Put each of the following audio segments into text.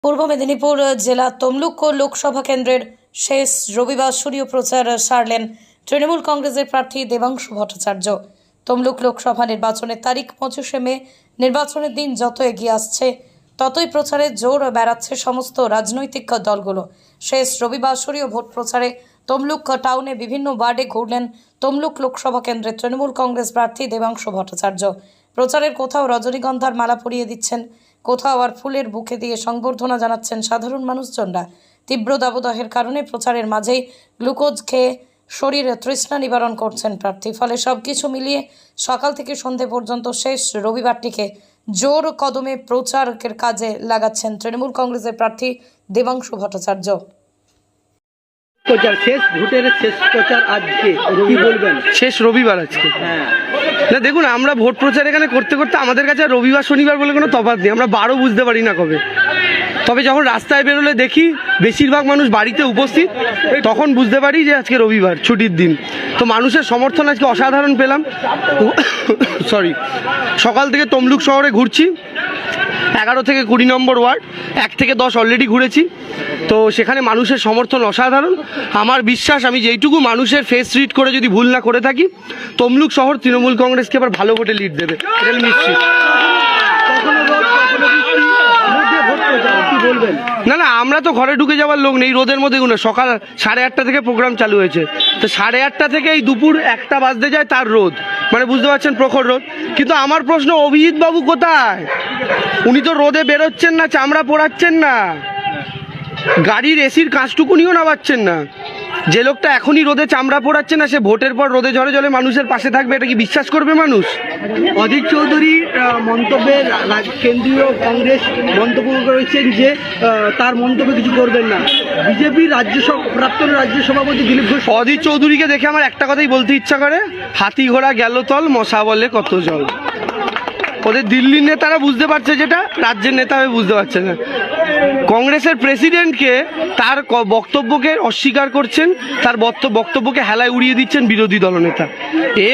পূর্ব মেদিনীপুর জেলা তমলুক লোকসভা কেন্দ্রের শেষ রবিবাসরীয় প্রচার সারলেন তৃণমূল কংগ্রেসের প্রার্থী দেবাংশু ভট্টাচার্য। তমলুক লোকসভা নির্বাচনের তারিখ 25শে মে। নির্বাচনের দিন যত এগিয়ে আসছে ততই প্রচারের জোর বেড়াচ্ছে সমস্ত রাজনৈতিক দলগুলো। শেষ রবিবাসরীয় ভোট প্রচারে তমলুক টাউনে বিভিন্ন ওয়ার্ডে ঘুরলেন তমলুক লোকসভা কেন্দ্রের তৃণমূল কংগ্রেস প্রার্থী দেবাংশু ভট্টাচার্য। প্রচারের কোথাও রজনীগন্ধার মালা পরিয়ে দিচ্ছেন, কোথাও আর ফুলের বুকে দিয়ে সংবর্ধনা জানাচ্ছেন সাধারণ মানুষজনরা। তীব্র দাবদাহের কারণে প্রচারের মাঝেই গ্লুকোজ খেয়ে শরীরে তৃষ্ণা নিবারণ করছেন প্রার্থী। ফলে সবকিছু মিলিয়ে সকাল থেকে সন্ধে পর্যন্ত শেষ রবিবারটিকে জোর কদমে প্রচারের কাজে লাগাচ্ছেন তৃণমূল কংগ্রেসের প্রার্থী দেবাংশু ভট্টাচার্য। শেষ ভোটের শেষ প্রচার আজকে কি বলবেন? শেষ রবিবার আজকে। না দেখুন, আমরা ভোট প্রচার এখানে করতে করতে আমাদের কাছে আর রবিবার শনিবার বলে কোনো তফাৎ নেই। আমরা বারও বুঝতে পারি না কবে, তবে যখন রাস্তায় বেরোলে দেখি বেশিরভাগ মানুষ বাড়িতে উপস্থিত, তখন বুঝতে পারি যে আজকে রবিবার, ছুটির দিন। তো মানুষের সমর্থন আজকে অসাধারণ পেলাম। সরি, সকাল থেকে তমলুক শহরে ঘুরছি, 11 থেকে 20 নম্বর ওয়ার্ড, 1 থেকে 10 অলরেডি ঘুরেছি। তো সেখানে মানুষের সমর্থন অসাধারণ। আমার বিশ্বাস, আমি যেইটুকু মানুষের ফেস রিড করে যদি ভুল না করে থাকি, তমলুক শহর তৃণমূল কংগ্রেসকে এবার ভালো ভোটে লিড দেবে, এটা আমি নিশ্চিত। না না, আমরা তো ঘরে ঢুকে যাওয়ার লোক নেই রোদের মধ্যে। সকাল 8:30 থেকে প্রোগ্রাম চালু হয়েছে, তো 8:30 থেকে এই দুপুর 1টা বাজতে যায় তার রোদ, মানে বুঝতে পারছেন, প্রখর রোদ। কিন্তু আমার প্রশ্ন, অভিজিৎ বাবু কোথায়? উনি তো রোদে বেরোচ্ছেন না, চামড়া পোড়াচ্ছেন না, গাড়ির এসির কাঁচটুকুনিও নামাচ্ছেন না। যে লোকটা এখনই রোদে চামড়া পোড়াচ্ছে না, সে ভোটের পর রোদে ঝড়ে জলে মানুষের পাশে থাকবে, এটা কি বিশ্বাস করবে মানুষ? অধীর চৌধুরী মন্তব্যে কেন্দ্রীয় কংগ্রেস মন্তব্য করেছেন যে তার মন্তব্যে কিছু করবেন না। বিজেপির প্রাক্তন রাজ্য সভাপতি দিলীপ ঘোষ। অধীর চৌধুরীকে দেখে আমার একটা কথাই বলতে ইচ্ছা করে, হাতি ঘোড়া গেল তল, মশা বলে কত জল। ওদের দিল্লির নেতারা বুঝতে পারছে যেটা, রাজ্যের নেতা হয়ে বুঝতে পারছে না। কংগ্রেসের প্রেসিডেন্টকে তার বক্তব্যকে অস্বীকার করছেন, তার বক্তব্যকে হেলায় উড়িয়ে দিচ্ছেন বিরোধী দলনেতা। এ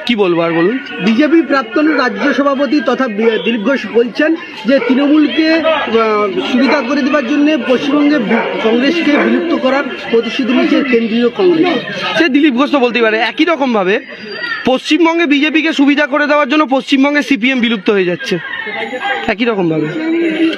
কি বলবো আর বলুন। বিজেপি প্রাক্তন রাজ্য সভাপতি তথা দিলীপ ঘোষ বলছেন যে তৃণমূলকে সুবিধা করে দেওয়ার জন্য পশ্চিমবঙ্গে কংগ্রেসকে বিলুপ্ত করার প্রতিশ্রুতি নিয়েছে কেন্দ্রীয় কংগ্রেস। সে দিলীপ ঘোষ তো বলতেই পারে। একই রকম ভাবে পশ্চিমবঙ্গে বিজেপিকে সুবিধা করে দেওয়ার জন্য পশ্চিমবঙ্গে সিপিএম বিলুপ্ত হয়ে যাচ্ছে, একই রকম ভাবে।